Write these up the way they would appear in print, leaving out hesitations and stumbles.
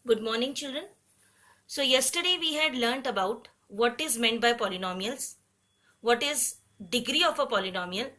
Good morning, children. So yesterday we had learnt about what is meant by polynomials, what is degree of a polynomial,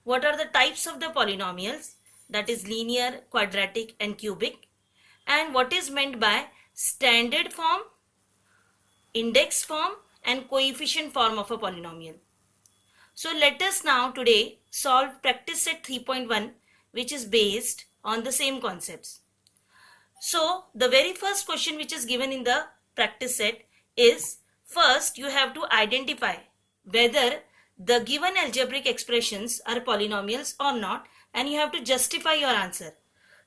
what are the types of the polynomials, that is linear, quadratic and cubic, and what is meant by standard form, index form and coefficient form of a polynomial. So let us now today solve practice set 3.1, which is based on the same concepts. So the very first question which is given in the practice set is, first you have to identify whether the given algebraic expressions are polynomials or not, and you have to justify your answer.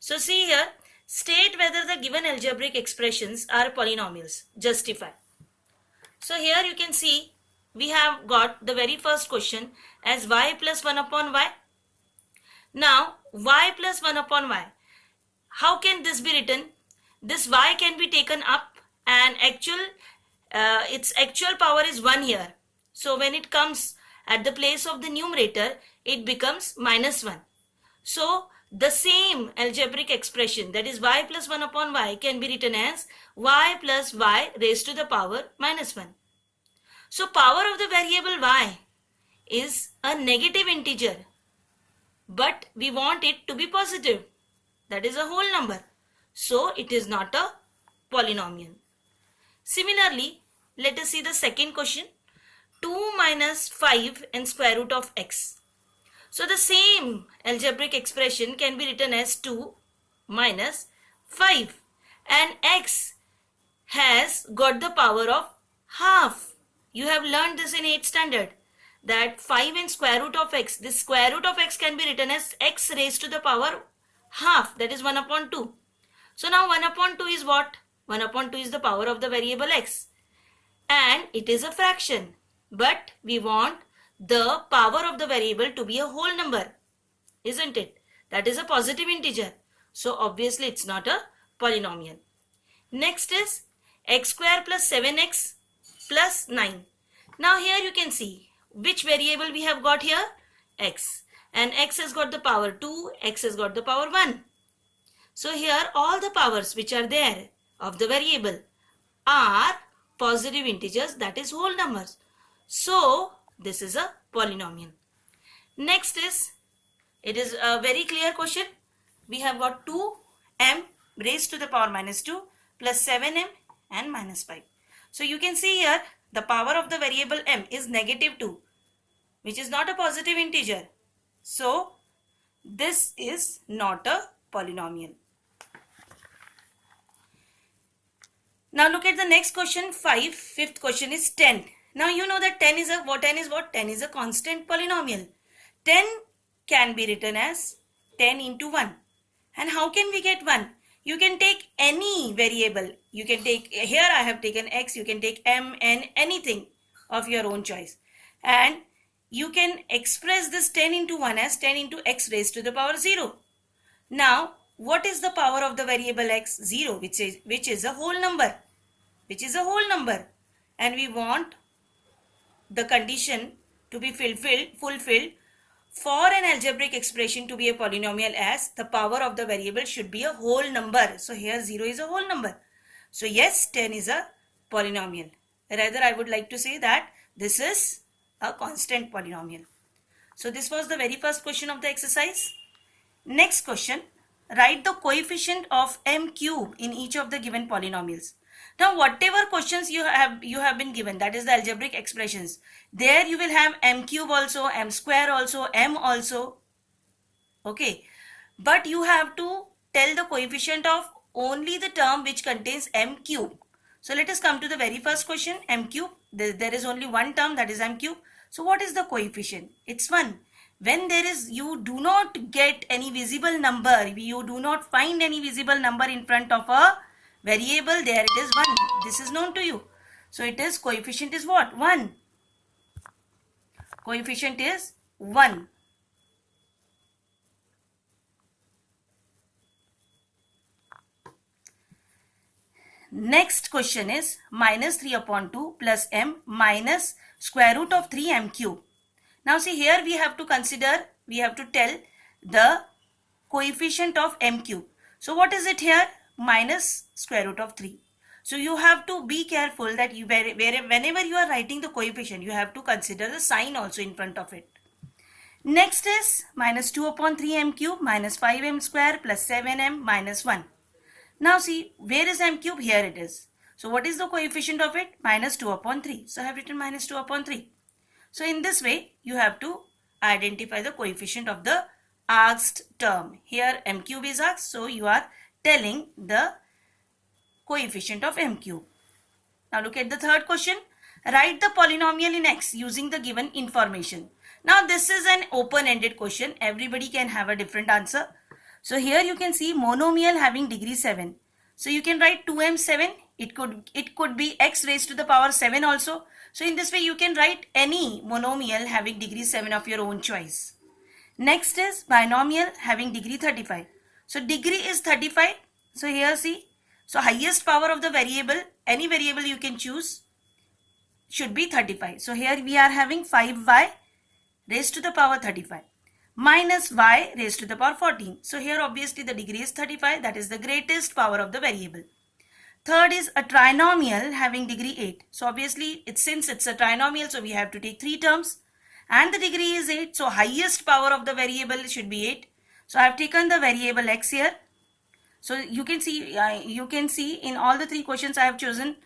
So see here, state whether the given algebraic expressions are polynomials. Justify. So here you can see we have got the very first question as y plus 1 upon y. Now y plus 1 upon y. How can this be written? This y can be taken up and its actual power is 1 here. So when it comes at the place of the numerator, it becomes minus 1. So the same algebraic expression, that is y plus 1 upon y, can be written as y plus y raised to the power minus 1. So power of the variable y is a negative integer, but we want it to be positive. That is a whole number. So it is not a polynomial. Similarly, let us see the second question. 2 minus 5 and square root of x. So the same algebraic expression can be written as 2 minus 5, and x has got the power of half. You have learned this in 8th standard, that 5 and square root of x, this square root of x can be written as x raised to the power half, that is 1 upon 2. So now 1 upon 2 is what? 1 upon 2 is the power of the variable x, and it is a fraction, but we want the power of the variable to be a whole number, isn't it? That is a positive integer. So obviously it's not a polynomial. Next is x square plus 7x plus 9. Now here you can see which variable we have got here? X. And x has got the power 2, x has got the power 1. So here all the powers which are there of the variable are positive integers, that is whole numbers. So this is a polynomial. Next is, it is a very clear question. We have got 2m raised to the power minus 2 plus 7m and minus 5. So you can see here the power of the variable m is negative 2, which is not a positive integer. So this is not a polynomial. Now look at the next question, 5. Fifth question is 10. Now you know that 10 is a what? 10 is a constant polynomial. 10 can be written as 10 into 1. And how can we get 1? You can take any variable. You can take, here I have taken x, you can take m, n, anything of your own choice. And you can express this 10 into 1 as 10 into x raised to the power 0. Now what is the power of the variable x? 0, which is a whole number. And we want the condition to be fulfilled for an algebraic expression to be a polynomial as the power of the variable should be a whole number. So here 0 is a whole number. So yes, 10 is a polynomial. Rather, I would like to say that this is a constant polynomial. So this was the very first question of the exercise. Next question, write the coefficient of m cube in each of the given polynomials. Now whatever questions you have been given, that is the algebraic expressions, there you will have m cube also, m square also, m also. Okay, but you have to tell the coefficient of only the term which contains m cube. So let us come to the very first question, m cube. There is only one term, that is m cube. So what is the coefficient? It's 1. When there is, you do not get any visible number, you do not find any visible number in front of a variable, there it is 1. This is known to you. So it is, coefficient is what? 1. Coefficient is 1. Next question is minus 3 upon 2 plus m minus square root of 3m cube. Now see, here we have to consider, we have to tell the coefficient of m cube. So what is it here? minus square root of 3. So you have to be careful that whenever you are writing the coefficient, you have to consider the sign also in front of it. Next is minus 2 upon 3 m cube minus 5 m square plus 7 m minus 1. Now see, where is m cube? Here it is. So what is the coefficient of it? Minus 2 upon 3. So I have written minus 2 upon 3. So in this way, you have to identify the coefficient of the asked term. Here m cube is asked, so you are telling the coefficient of m cube. Now look at the third question. Write the polynomial in x using the given information. Now this is an open-ended question. Everybody can have a different answer. So here you can see monomial having degree 7. So you can write 2m7. It could be x raised to the power 7 also. So in this way you can write any monomial having degree 7 of your own choice. Next is binomial having degree 35. So degree is 35. So here see. So highest power of the variable, any variable you can choose, should be 35. So here we are having 5y raised to the power 35 minus y raised to the power 14. So here obviously the degree is 35. That is the greatest power of the variable. Third is a trinomial having degree 8. So obviously since it's a trinomial, so we have to take 3 terms. And the degree is 8. So highest power of the variable should be 8. So I have taken the variable x here. So you can see in all the 3 questions I have chosen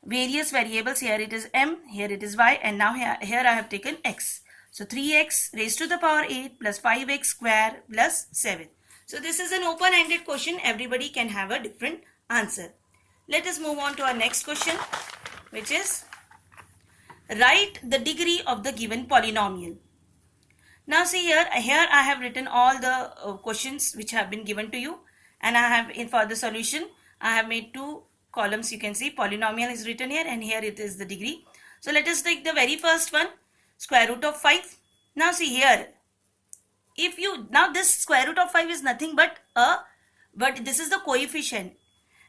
various variables. Here it is m, here it is y, and now here I have taken x. So 3x raised to the power 8 plus 5x square plus 7. So this is an open-ended question. Everybody can have a different answer. Let us move on to our next question, which is write the degree of the given polynomial. Now see here I have written all the questions which have been given to you, and I have for the solution I have made 2 columns. You can see polynomial is written here, and here it is the degree. So let us take the very first one, square root of 5. Now see here, now this square root of 5 is nothing but this is the coefficient,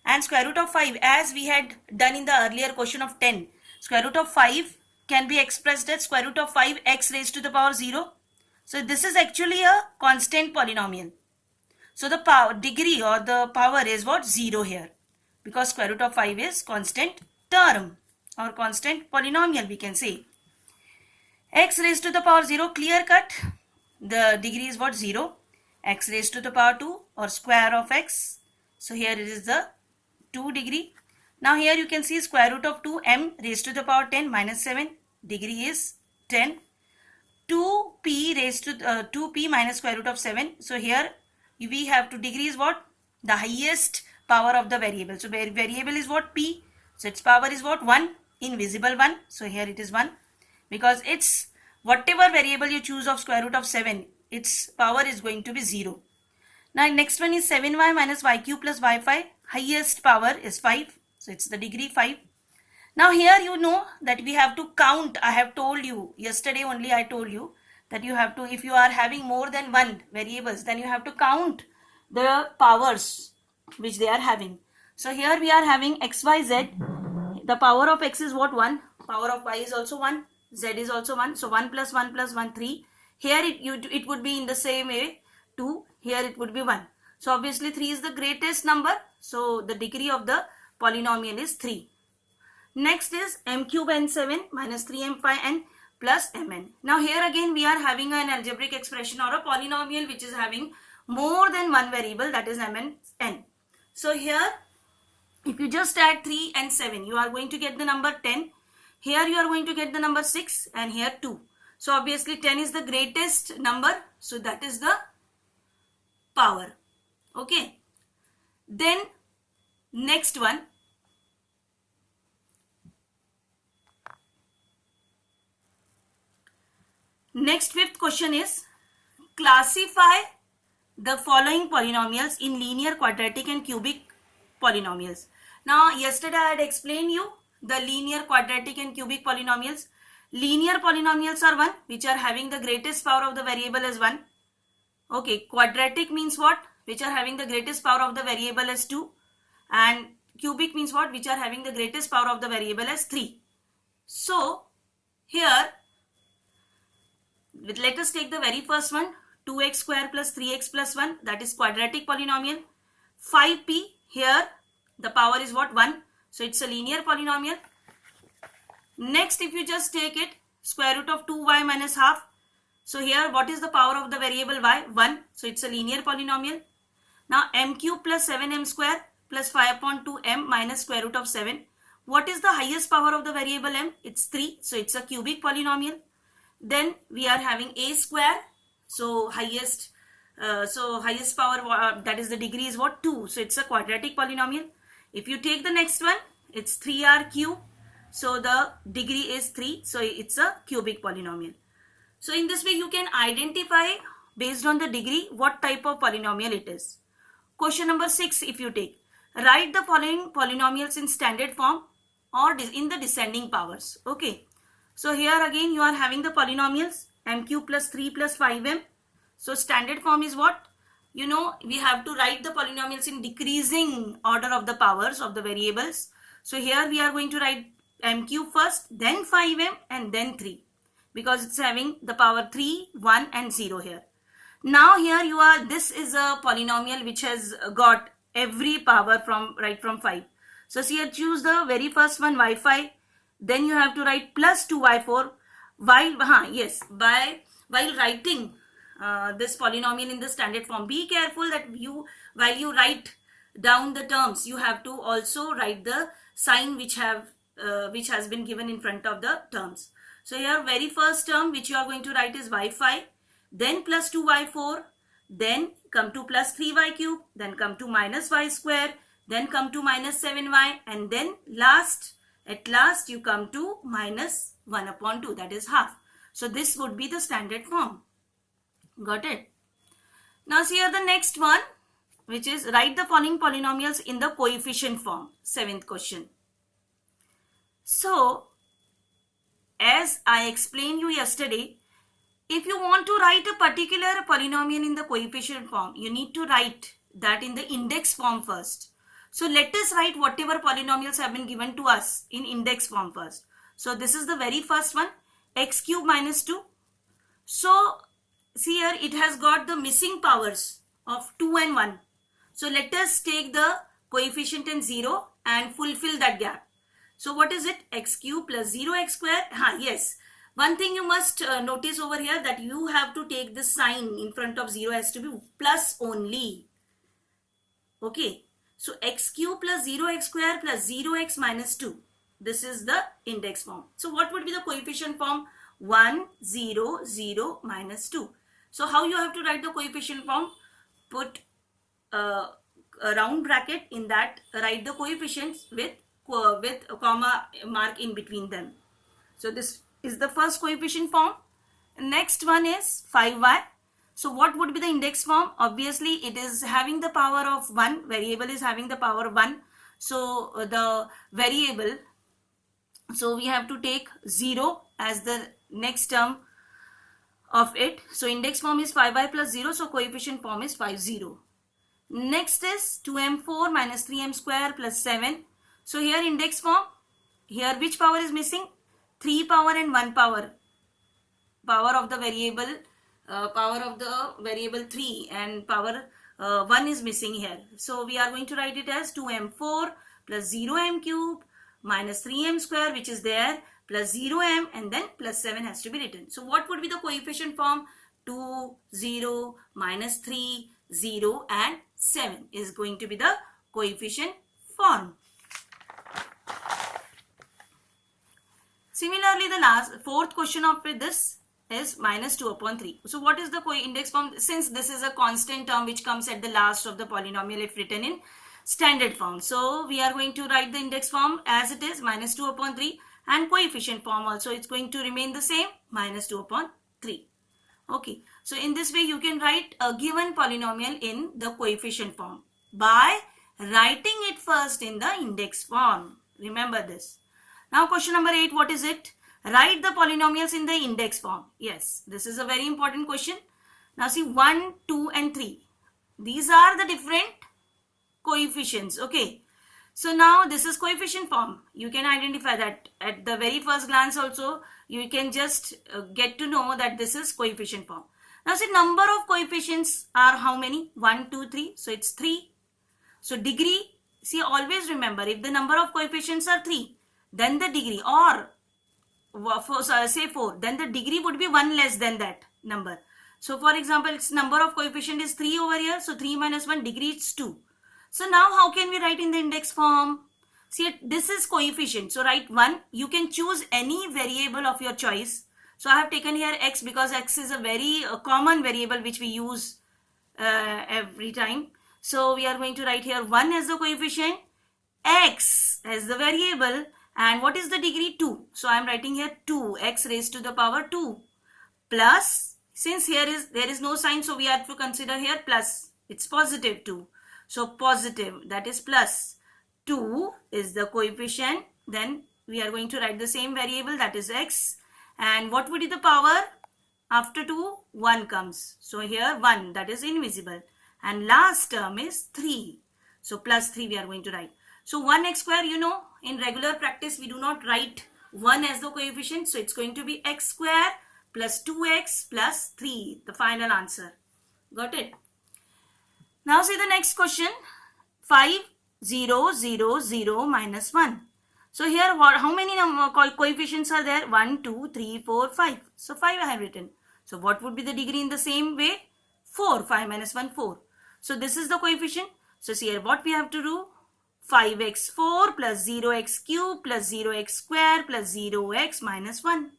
and square root of 5, as we had done in the earlier question of 10, square root of 5 can be expressed as square root of 5x raised to the power 0. So this is actually a constant polynomial. So the degree or the power is what? 0 here, because square root of 5 is constant term or constant polynomial, we can say. X raised to the power 0, clear cut. The degree is what? 0. X raised to the power 2 or square of x. So here it is the 2 degree. Now here you can see square root of 2m raised to the power 10 minus 7. Degree is 10. 2p raised to 2p minus square root of 7. So here we have to, degree is what? The highest power of the variable. So variable is what? P. So its power is what? 1. Invisible 1. So here it is 1. Because it's whatever variable you choose of square root of 7, its power is going to be 0. Now next one is 7y minus y cube plus y5. Highest power is 5. So it's the degree 5. Now here you know that we have to count. I have told you, yesterday only I told you that you have to, if you are having more than 1 variables, then you have to count the powers which they are having. So here we are having x, y, z. The power of x is what? 1. Power of y is also 1. Z is also 1. So 1 plus 1 plus 1, 3. Here it would be in the same way 2. Here it would be 1. So obviously 3 is the greatest number. So the degree of the polynomial is 3. Next is m cube n7 minus 3m5n plus mn. Now here again we are having an algebraic expression or a polynomial which is having more than 1 variable, that is mn n. So here if you just add 3 and 7, you are going to get the number 10. Here you are going to get the number 6, and here 2. So obviously 10 is the greatest number. So that is the power. Okay. Then next one. Next fifth question is classify the following polynomials in linear, quadratic and cubic polynomials. Now yesterday I had explained you the linear, quadratic and cubic polynomials. Linear polynomials are 1, which are having the greatest power of the variable as 1. Okay, quadratic means what? Which are having the greatest power of the variable as 2. And cubic means what? Which are having the greatest power of the variable as 3. So here let us take the very first one, 2x square plus 3x plus 1, that is quadratic polynomial. 5p, Here the power is what? 1. So it's a linear polynomial. Next, if you just take it, square root of 2y minus half. So here what is the power of the variable y? 1. So it's a linear polynomial. Now m cube plus 7m square plus 5 upon 2m minus square root of 7. What is the highest power of the variable m? It's 3. So it's a cubic polynomial. Then we are having a square. So highest power, that is the degree, is what? 2. So it's a quadratic polynomial. If you take the next one, it's 3r cube. So the degree is 3. So it's a cubic polynomial. So in this way you can identify based on the degree what type of polynomial it is. Question number 6, if you take, write the following polynomials in standard form or in the descending powers. Okay. So here again you are having the polynomials m cube plus 3 plus 5m. So standard form is what? You know, we have to write the polynomials in decreasing order of the powers of the variables. So here we are going to write m cube first, then 5m and then 3. Because it's having the power 3, 1 and 0 here. Now here this is a polynomial which has got every power from right from 5. So here choose the very first one, y5. Then you have to write plus 2y4. While writing this polynomial in the standard form, be careful that while you write down the terms, you have to also write the sign which has been given in front of the terms. So here very first term which you are going to write is y5, then plus 2y4, then come to plus 3y cube, then come to minus y square, then come to minus 7y, and then at last you come to minus 1 upon 2, that is half. So this would be the standard form. Got it? Now see here the next one, which is write the following polynomials in the coefficient form. 7th question. So as I explained you yesterday, if you want to write a particular polynomial in the coefficient form, you need to write that in the index form first. So let us write whatever polynomials have been given to us in index form first. So this is the very first one, x cube minus 2. So see here it has got the missing powers of 2 and 1. So let us take the coefficient in 0 and fulfill that gap. So what is it? X cube plus 0x square. Yes. One thing you must notice over here, that you have to take the sign in front of 0 has to be plus only. Okay. So x cube plus 0x square plus 0x minus 2. This is the index form. So what would be the coefficient form? 1, 0, 0, minus 2. So how you have to write the coefficient form? Put a round bracket, in that write the coefficients with a comma mark in between them. So this is the first coefficient form. Next one is 5y. So what would be the index form? Obviously it is having the power of 1. Variable is having the power 1. So the variable, so we have to take 0 as the next term of it. So index form is 5y plus 0. So coefficient form is 5, 0. Next is 2m4 minus 3m square plus 7. So here index form, here which power is missing? 3 power and 1 power. Power of the variable 3 and power 1 is missing here. So we are going to write it as 2m4 plus 0m cube minus 3m square, which is there, plus 0m, and then plus 7 has to be written. So what would be the coefficient form? 2, 0, minus 3, 0 and 7 is going to be the coefficient form. Similarly, the fourth question of this is minus 2 upon 3. So what is the index form? Since this is a constant term which comes at the last of the polynomial if written in standard form. So we are going to write the index form as it is, minus 2 upon 3, and coefficient form also it's going to remain the same, minus 2 upon 3. Okay. So in this way you can write a given polynomial in the coefficient form by writing it first in the index form. Remember this. Now question number 8, what is it? Write the polynomials in the index form. Yes, this is a very important question. Now see 1, 2 and 3. These are the different coefficients. Okay. So now this is coefficient form. You can identify that at the very first glance also. You can just get to know that this is coefficient form. Now see number of coefficients are how many? 1, 2, 3. So it's 3. So degree see, always remember, if the number of coefficients are 3, then the degree, or say 4, then the degree would be 1 less than that number. So for example, its number of coefficient is 3 over here, so 3 minus 1 degree is 2. So now how can we write in the index form? See, this is coefficient, so write 1. You can choose any variable of your choice. So I have taken here x because x is a very common variable which we use every time. So we are going to write here 1 as the coefficient, x as the variable, and what is the degree? 2. So I am writing here 2, x raised to the power 2, plus, since there is no sign, so we have to consider here plus. It's positive 2. So positive, that is plus 2 is the coefficient. Then we are going to write the same variable, that is x. And what would be the power? After 2, 1 comes. So here 1, that is invisible. And last term is 3. So plus 3 we are going to write. So 1x square, you know, in regular practice we do not write 1 as the coefficient. So it's going to be x square plus 2x plus 3, the final answer. Got it? Now see the next question. 5, 0, 0, 0, minus 1. So here how many coefficients are there? 1, 2, 3, 4, 5. So 5 I have written. So what would be the degree in the same way? 4. 5 minus 1, 4. So this is the coefficient. So see here what we have to do. 5x4 plus 0x cube plus 0x square plus 0x minus 1.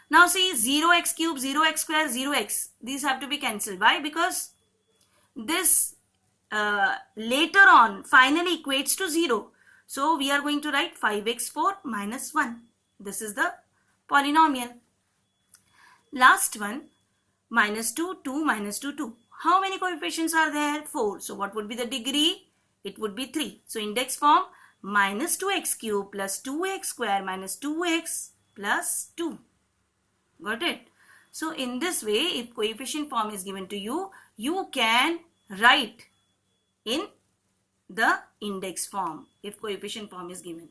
Now see 0x cube, 0x square, 0x. These have to be cancelled. Why? Because this later on finally equates to 0. So we are going to write 5x4 minus 1. This is the polynomial. Last one, minus 2, 2, minus 2, 2. How many coefficients are there? 4. So what would be the degree? It would be 3. So index form, minus 2x cube plus 2x square minus 2x plus 2. Got it? So in this way, if coefficient form is given to you, you can write in the index form if coefficient form is given.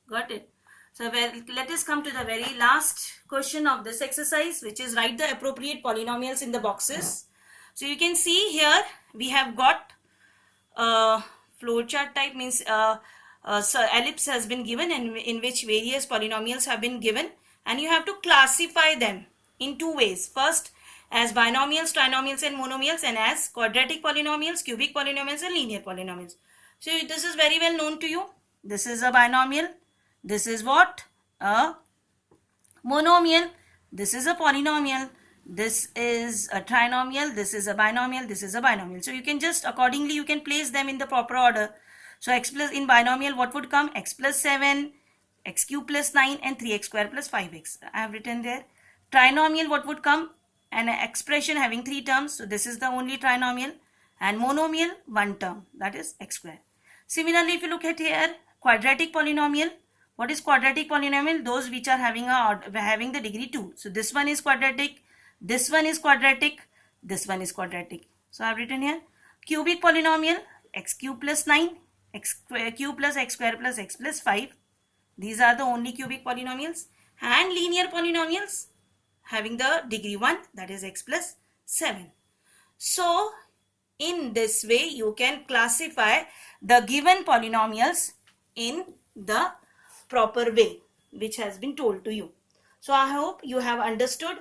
Got it? So let us come to the very last question of this exercise, which is write the appropriate polynomials in the boxes. So you can see here we have got flowchart type, means so ellipse has been given and in which various polynomials have been given, and you have to classify them in two ways. First, as binomials, trinomials and monomials, and as quadratic polynomials, cubic polynomials and linear polynomials. So this is very well known to you. This is a binomial. This is what? A monomial. This is a polynomial. This is a trinomial. This is a binomial. This is a binomial. So you can just accordingly you can place them in the proper order. So x plus in binomial what would come? X plus 7, x cube plus 9 and 3x square plus 5x. I have written there. Trinomial what would come? An expression having 3 terms. So this is the only trinomial. And monomial 1 term, that is x square. Similarly, if you look at here, quadratic polynomial. What is quadratic polynomial? Those which are having the degree 2. So this one is quadratic. This one is quadratic. This one is quadratic. So I have written here. Cubic polynomial, x cube plus 9, x cube plus x square plus x plus 5. These are the only cubic polynomials. And linear polynomials having the degree 1, that is x plus 7. So in this way you can classify the given polynomials in the proper way which has been told to you. So I hope you have understood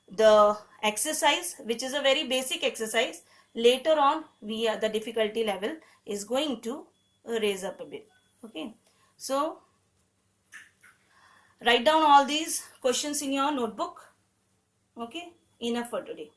the exercise, which is a very basic exercise. Later on the difficulty level is going to raise up a bit. Okay, so write down all these questions in your notebook. Okay, enough for today.